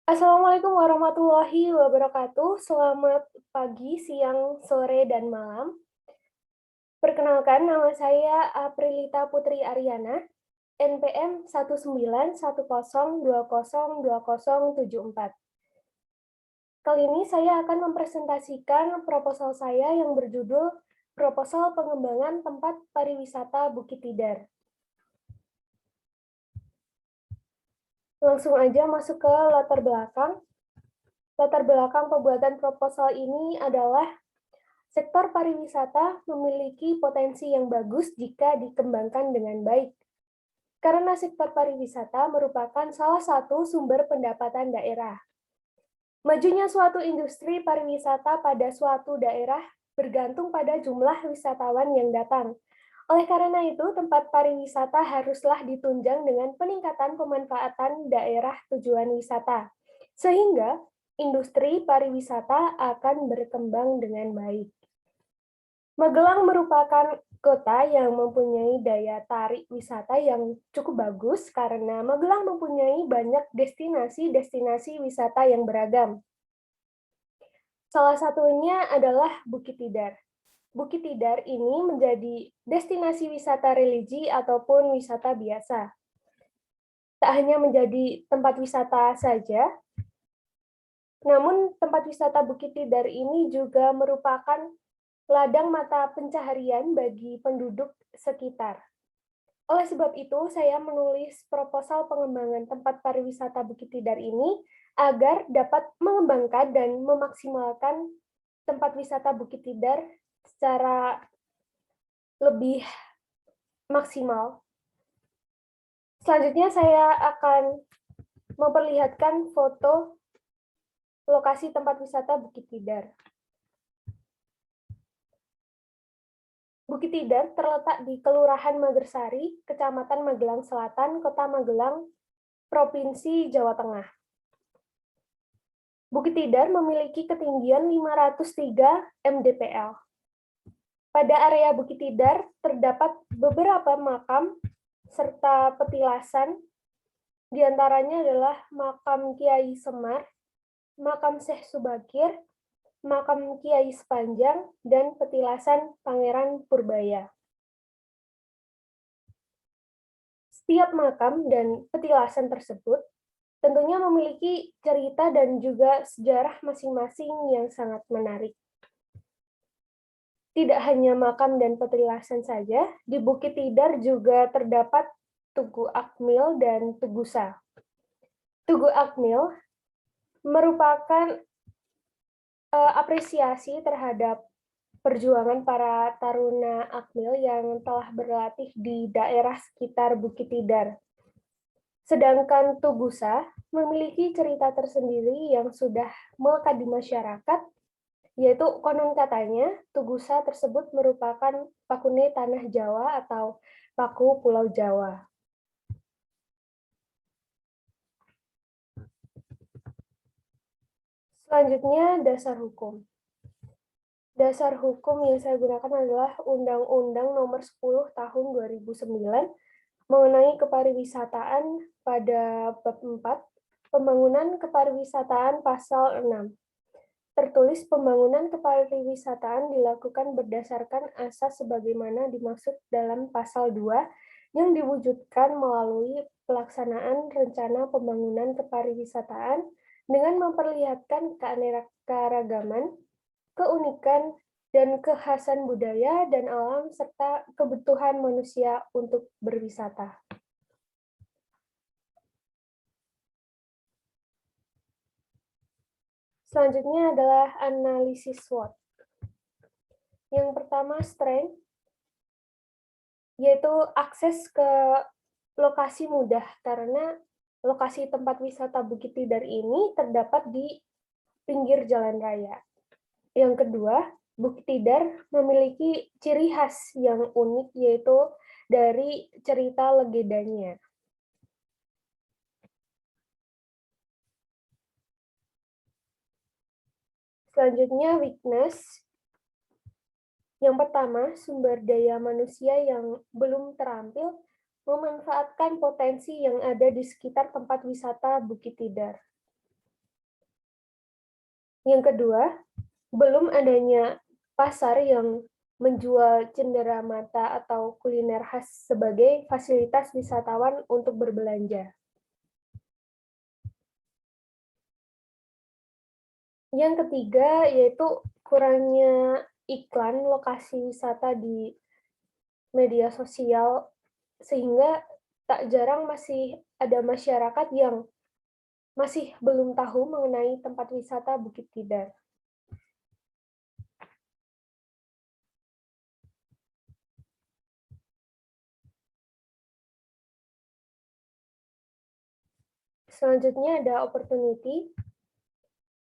Assalamualaikum warahmatullahi wabarakatuh. Selamat pagi, siang, sore, dan malam. Perkenalkan, nama saya Aprilita Putri Aryana, NPM 19102020274. Kali ini saya akan mempresentasikan proposal saya yang berjudul Proposal Pengembangan Tempat Pariwisata Bukit Tidar. Langsung aja masuk ke latar belakang. Latar belakang pembuatan proposal ini adalah sektor pariwisata memiliki potensi yang bagus jika dikembangkan dengan baik, karena sektor pariwisata merupakan salah satu sumber pendapatan daerah. Majunya suatu industri pariwisata pada suatu daerah bergantung pada jumlah wisatawan yang datang. Oleh karena itu, tempat pariwisata haruslah ditunjang dengan peningkatan pemanfaatan daerah tujuan wisata, sehingga industri pariwisata akan berkembang dengan baik. Magelang merupakan kota yang mempunyai daya tarik wisata yang cukup bagus karena Magelang mempunyai banyak destinasi-destinasi wisata yang beragam. Salah satunya adalah Bukit Tidar. Bukit Tidar ini menjadi destinasi wisata religi ataupun wisata biasa. Tak hanya menjadi tempat wisata saja, namun tempat wisata Bukit Tidar ini juga merupakan ladang mata pencaharian bagi penduduk sekitar. Oleh sebab itu, saya menulis proposal pengembangan tempat pariwisata Bukit Tidar ini agar dapat mengembangkan dan memaksimalkan tempat wisata Bukit Tidar secara lebih maksimal. Selanjutnya saya akan memperlihatkan foto lokasi tempat wisata Bukit Tidar. Bukit Tidar terletak di Kelurahan Magersari, Kecamatan Magelang Selatan, Kota Magelang, Provinsi Jawa Tengah. Bukit Tidar memiliki ketinggian 503 mdpl. Pada area Bukit Tidar terdapat beberapa makam serta petilasan, diantaranya adalah makam Kiai Semar, makam Syekh Subakir, makam Kiai Sepanjang, dan petilasan Pangeran Purbaya. Setiap makam dan petilasan tersebut tentunya memiliki cerita dan juga sejarah masing-masing yang sangat menarik. Tidak hanya makam dan petilasan saja, di Bukit Tidar juga terdapat Tugu Akmil dan Tugu Sa. Tugu Akmil merupakan apresiasi terhadap perjuangan para taruna Akmil yang telah berlatih di daerah sekitar Bukit Tidar. Sedangkan Tugu Sa memiliki cerita tersendiri yang sudah melekat di masyarakat, yaitu konon katanya Tugu Sa tersebut merupakan Pakune Tanah Jawa atau Paku Pulau Jawa. Selanjutnya, dasar hukum. Dasar hukum yang saya gunakan adalah Undang-Undang Nomor 10 Tahun 2009 mengenai kepariwisataan pada bab 4, Pembangunan Kepariwisataan Pasal 6. Tertulis pembangunan kepariwisataan dilakukan berdasarkan asas sebagaimana dimaksud dalam pasal 2 yang diwujudkan melalui pelaksanaan rencana pembangunan kepariwisataan dengan memperlihatkan keanekaragaman, keunikan, dan kekhasan budaya dan alam serta kebutuhan manusia untuk berwisata. Selanjutnya adalah analisis SWOT. Yang pertama, strength, yaitu akses ke lokasi mudah, karena lokasi tempat wisata Bukit Tidar ini terdapat di pinggir jalan raya. Yang kedua, Bukit Tidar memiliki ciri khas yang unik, yaitu dari cerita legendanya. Selanjutnya, weakness. Yang pertama, sumber daya manusia yang belum terampil memanfaatkan potensi yang ada di sekitar tempat wisata Bukit Tidar. Yang kedua, belum adanya pasar yang menjual cenderamata atau kuliner khas sebagai fasilitas wisatawan untuk berbelanja. Yang ketiga, yaitu kurangnya iklan lokasi wisata di media sosial, sehingga tak jarang masih ada masyarakat yang masih belum tahu mengenai tempat wisata Bukit Tidar. Selanjutnya ada opportunity.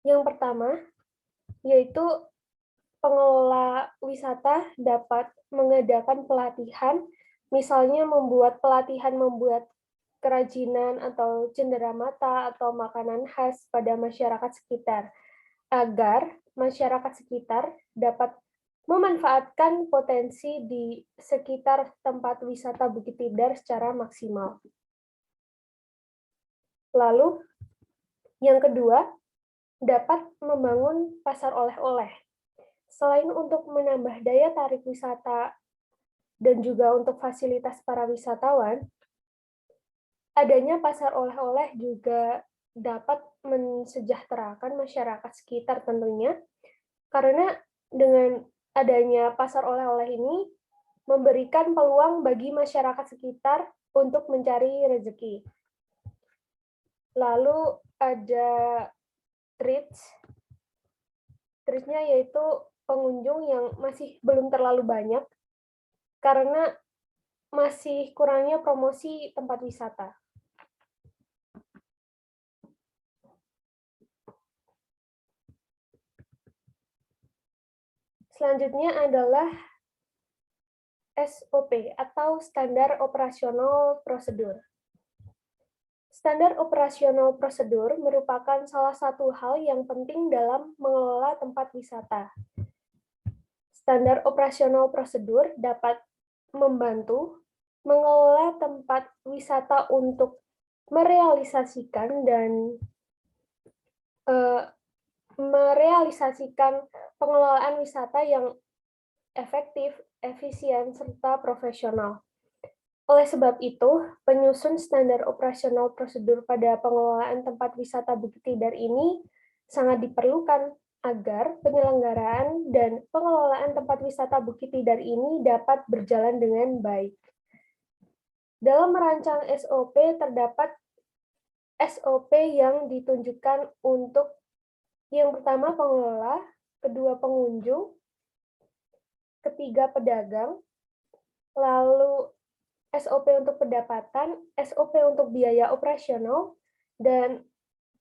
Yang pertama, yaitu pengelola wisata dapat mengadakan pelatihan, misalnya membuat kerajinan atau cenderamata atau makanan khas pada masyarakat sekitar, agar masyarakat sekitar dapat memanfaatkan potensi di sekitar tempat wisata Bukit Tidar secara maksimal. Lalu, yang kedua, dapat membangun pasar oleh-oleh. Selain untuk menambah daya tarik wisata dan juga untuk fasilitas para wisatawan, adanya pasar oleh-oleh juga dapat mensejahterakan masyarakat sekitar tentunya, karena dengan adanya pasar oleh-oleh ini memberikan peluang bagi masyarakat sekitar untuk mencari rezeki. Lalu ada treats. Treats-nya yaitu pengunjung yang masih belum terlalu banyak karena masih kurangnya promosi tempat wisata. Selanjutnya adalah SOP atau Standar Operasional Prosedur. Standar operasional prosedur merupakan salah satu hal yang penting dalam mengelola tempat wisata. Standar operasional prosedur dapat membantu mengelola tempat wisata untuk merealisasikan pengelolaan wisata yang efektif, efisien, serta profesional. Oleh sebab itu, penyusun standar operasional prosedur pada pengelolaan tempat wisata Bukit Tidar ini sangat diperlukan agar penyelenggaraan dan pengelolaan tempat wisata Bukit Tidar ini dapat berjalan dengan baik. Dalam merancang SOP terdapat SOP yang ditunjukkan untuk yang pertama pengelola, kedua pengunjung, ketiga pedagang, lalu SOP untuk pendapatan, SOP untuk biaya operasional, dan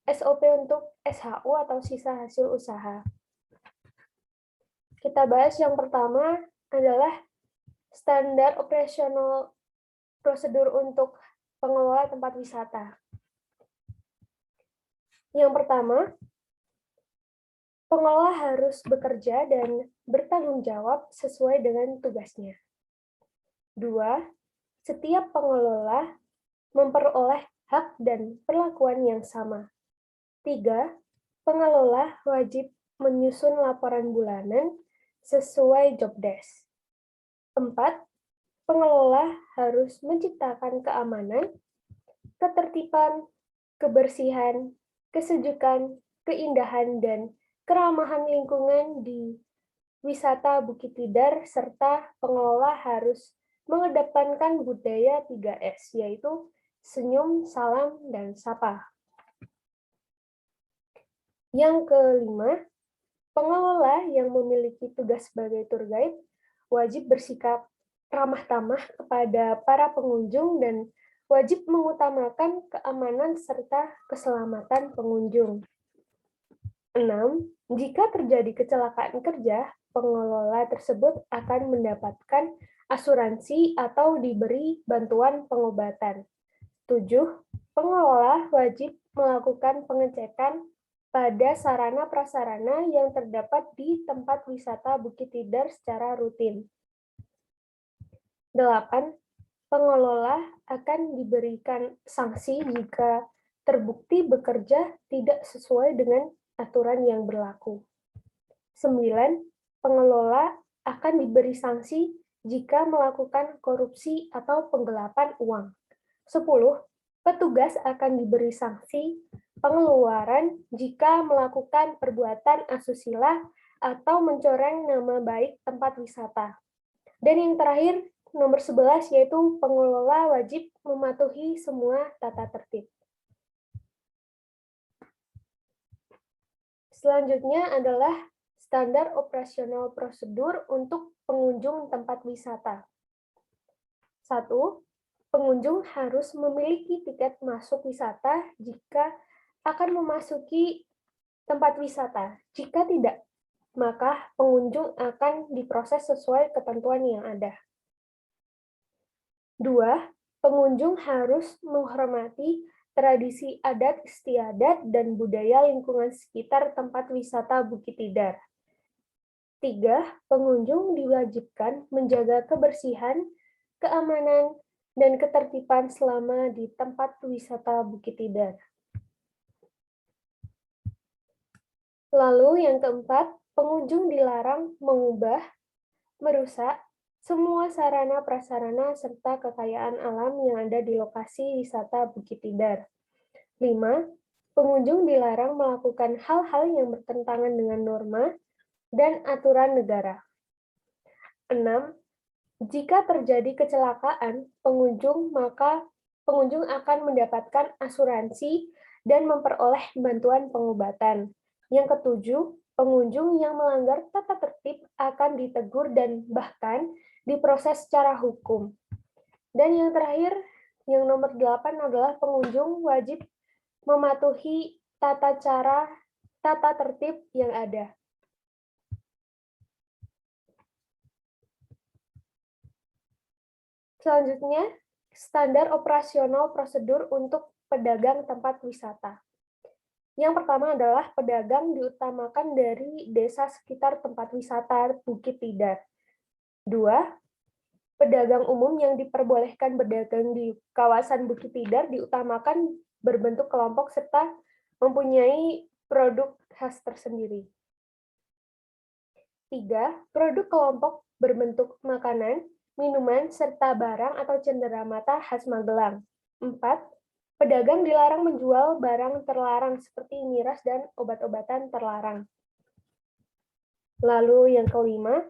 SOP untuk SHU atau sisa hasil usaha. Kita bahas yang pertama adalah standar operasional prosedur untuk pengelola tempat wisata. Yang pertama, pengelola harus bekerja dan bertanggung jawab sesuai dengan tugasnya. 2. Setiap pengelola memperoleh hak dan perlakuan yang sama. 3. Pengelola wajib menyusun laporan bulanan sesuai job desk. 4. Pengelola harus menciptakan keamanan, ketertiban, kebersihan, kesejukan, keindahan, dan keramahan lingkungan di wisata Bukit Tidar, serta pengelola harus mengedepankan budaya 3S, yaitu senyum, salam, dan sapa. Yang kelima, pengelola yang memiliki tugas sebagai tour guide wajib bersikap ramah tamah kepada para pengunjung dan wajib mengutamakan keamanan serta keselamatan pengunjung. 6. Jika terjadi kecelakaan kerja, pengelola tersebut akan mendapatkan asuransi atau diberi bantuan pengobatan. 7. Pengelola wajib melakukan pengecekan pada sarana-prasarana yang terdapat di tempat wisata Bukit Tidar secara rutin. 8. Pengelola akan diberikan sanksi jika terbukti bekerja tidak sesuai dengan aturan yang berlaku. 9. Pengelola akan diberi sanksi jika melakukan korupsi atau penggelapan uang. 10. Petugas akan diberi sanksi pengeluaran jika melakukan perbuatan asusila atau mencoreng nama baik tempat wisata. Dan yang terakhir, nomor 11, yaitu pengelola wajib mematuhi semua tata tertib. Selanjutnya adalah standar operasional prosedur untuk pengunjung tempat wisata. 1. Pengunjung harus memiliki tiket masuk wisata jika akan memasuki tempat wisata. Jika tidak, maka pengunjung akan diproses sesuai ketentuan yang ada. 2. Pengunjung harus menghormati tradisi adat istiadat dan budaya lingkungan sekitar tempat wisata Bukit Tidar. 3. Pengunjung diwajibkan menjaga kebersihan, keamanan, dan ketertiban selama di tempat wisata Bukit Tidar. Lalu yang keempat, pengunjung dilarang mengubah, merusak, semua sarana prasarana serta kekayaan alam yang ada di lokasi wisata Bukit Tidar. 5. Pengunjung dilarang melakukan hal-hal yang bertentangan dengan norma dan aturan negara. 6. Jika terjadi kecelakaan maka pengunjung akan mendapatkan asuransi dan memperoleh bantuan pengobatan. Yang ketujuh, pengunjung yang melanggar tata tertib akan ditegur dan bahkan diproses secara hukum. Dan yang terakhir, yang nomor 8 adalah pengunjung wajib mematuhi tata tertib yang ada. Selanjutnya, standar operasional prosedur untuk pedagang tempat wisata. Yang pertama adalah pedagang diutamakan dari desa sekitar tempat wisata Bukit Tidar. 2. Pedagang umum yang diperbolehkan berdagang di kawasan Bukit Tidar diutamakan berbentuk kelompok serta mempunyai produk khas tersendiri. 3. Produk kelompok berbentuk makanan, minuman, serta barang atau cenderamata khas Magelang. 4. Pedagang dilarang menjual barang terlarang seperti miras dan obat-obatan terlarang. Lalu yang kelima,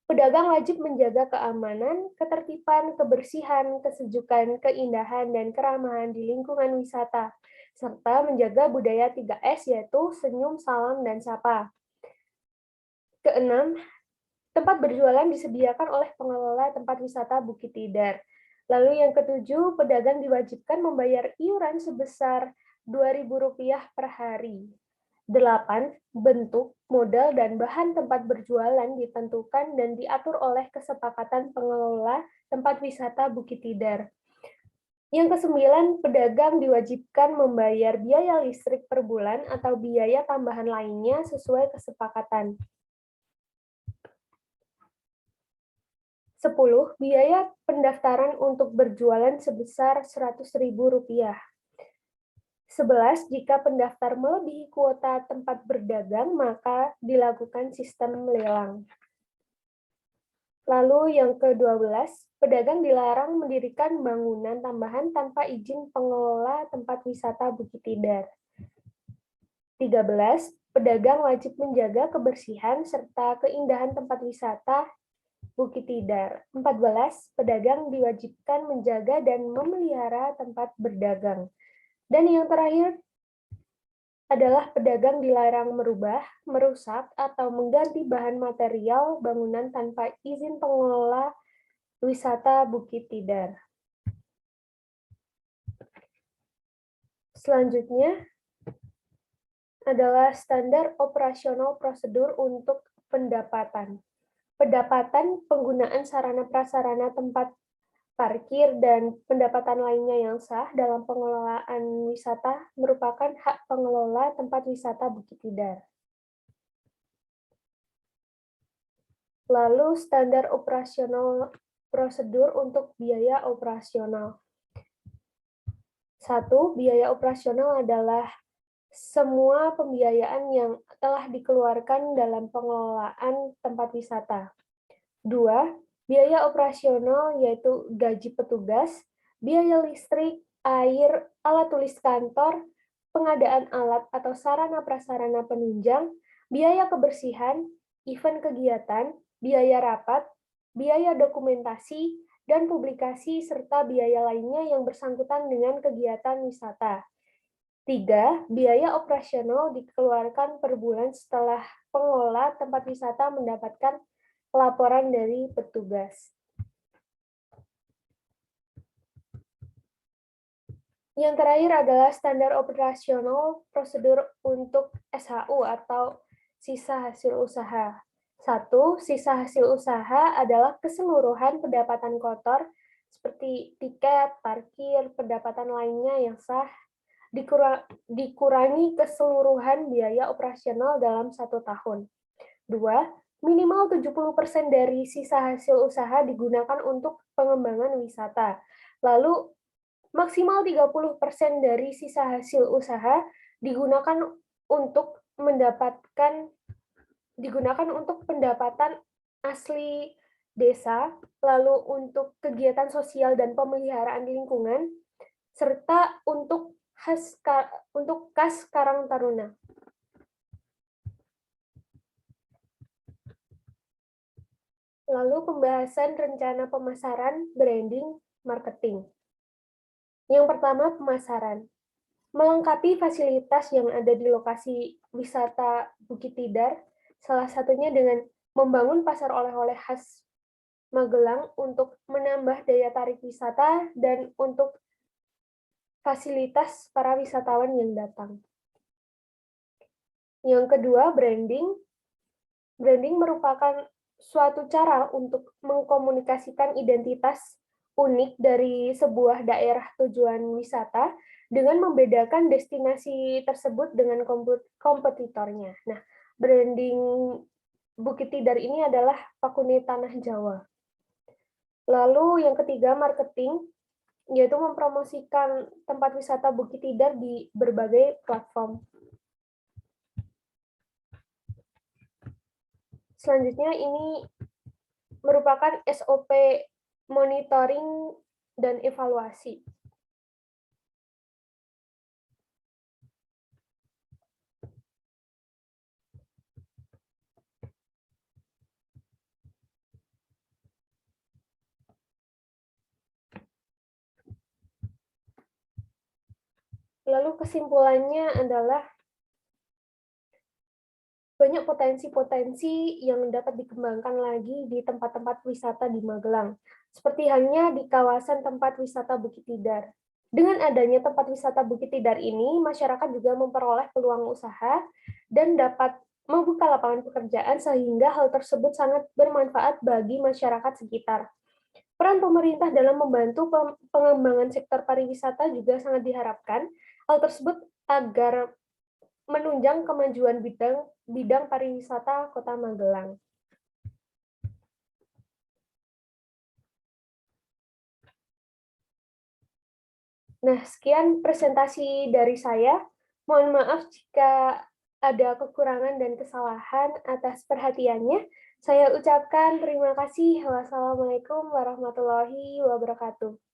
pedagang wajib menjaga keamanan, ketertiban, kebersihan, kesejukan, keindahan, dan keramahan di lingkungan wisata, serta menjaga budaya 3S yaitu senyum, salam, dan sapa. Keenam, tempat berjualan disediakan oleh pengelola tempat wisata Bukit Tidar. Lalu yang ketujuh, pedagang diwajibkan membayar iuran sebesar Rp2.000 per hari. 8. Bentuk, modal, dan bahan tempat berjualan ditentukan dan diatur oleh kesepakatan pengelola tempat wisata Bukit Tidar. Yang ke-9, pedagang diwajibkan membayar biaya listrik per bulan atau biaya tambahan lainnya sesuai kesepakatan. 10. Biaya pendaftaran untuk berjualan sebesar Rp100.000. 11. Jika pendaftar melebihi kuota tempat berdagang, maka dilakukan sistem lelang. Lalu yang ke-12, pedagang dilarang mendirikan bangunan tambahan tanpa izin pengelola tempat wisata Bukit Tidar. 13. Pedagang wajib menjaga kebersihan serta keindahan tempat wisata Bukit Tidar. 14. Pedagang diwajibkan menjaga dan memelihara tempat berdagang. Dan yang terakhir adalah pedagang dilarang merubah, merusak, atau mengganti bahan material bangunan tanpa izin pengelola wisata Bukit Tidar. Selanjutnya adalah standar operasional prosedur untuk pendapatan. Pendapatan penggunaan sarana prasarana tempat parkir dan pendapatan lainnya yang sah dalam pengelolaan wisata merupakan hak pengelola tempat wisata Bukit Tidar. Lalu standar operasional prosedur untuk biaya operasional. 1. Biaya operasional adalah semua pembiayaan yang telah dikeluarkan dalam pengelolaan tempat wisata. 2. Biaya operasional yaitu gaji petugas, biaya listrik, air, alat tulis kantor, pengadaan alat atau sarana prasarana penunjang, biaya kebersihan, event kegiatan, biaya rapat, biaya dokumentasi, dan publikasi serta biaya lainnya yang bersangkutan dengan kegiatan wisata. 3. Biaya operasional dikeluarkan per bulan setelah pengelola tempat wisata mendapatkan laporan dari petugas. Yang terakhir adalah standar operasional prosedur untuk SHU atau sisa hasil usaha. 1. Sisa hasil usaha adalah keseluruhan pendapatan kotor seperti tiket, parkir, pendapatan lainnya yang sah, dikurangi keseluruhan biaya operasional dalam 1 tahun. 2. Minimal 70% dari sisa hasil usaha digunakan untuk pengembangan wisata. Lalu, maksimal 30% dari sisa hasil usaha digunakan untuk pendapatan asli desa, lalu untuk kegiatan sosial dan pemeliharaan lingkungan, serta untuk kas Karang Taruna. Lalu pembahasan rencana pemasaran, branding, marketing. Yang pertama, pemasaran. Melengkapi fasilitas yang ada di lokasi wisata Bukit Tidar, salah satunya dengan membangun pasar oleh-oleh khas Magelang untuk menambah daya tarik wisata dan untuk fasilitas para wisatawan yang datang. Yang kedua, branding. Branding merupakan suatu cara untuk mengkomunikasikan identitas unik dari sebuah daerah tujuan wisata dengan membedakan destinasi tersebut dengan kompetitornya. Nah, branding Bukit Tidar ini adalah Pakune Tanah Jawa. Lalu yang ketiga, marketing, yaitu mempromosikan tempat wisata Bukit Tidar di berbagai platform. Selanjutnya ini merupakan SOP monitoring dan evaluasi. Lalu kesimpulannya adalah banyak potensi-potensi yang dapat dikembangkan lagi di tempat-tempat wisata di Magelang, seperti halnya di kawasan tempat wisata Bukit Tidar. Dengan adanya tempat wisata Bukit Tidar ini, masyarakat juga memperoleh peluang usaha dan dapat membuka lapangan pekerjaan sehingga hal tersebut sangat bermanfaat bagi masyarakat sekitar. Peran pemerintah dalam membantu pengembangan sektor pariwisata juga sangat diharapkan. Hal tersebut agar menunjang kemajuan bidang pariwisata Kota Magelang. Nah, sekian presentasi dari saya. Mohon maaf jika ada kekurangan dan kesalahan atas perhatiannya. Saya ucapkan terima kasih. Wassalamualaikum warahmatullahi wabarakatuh.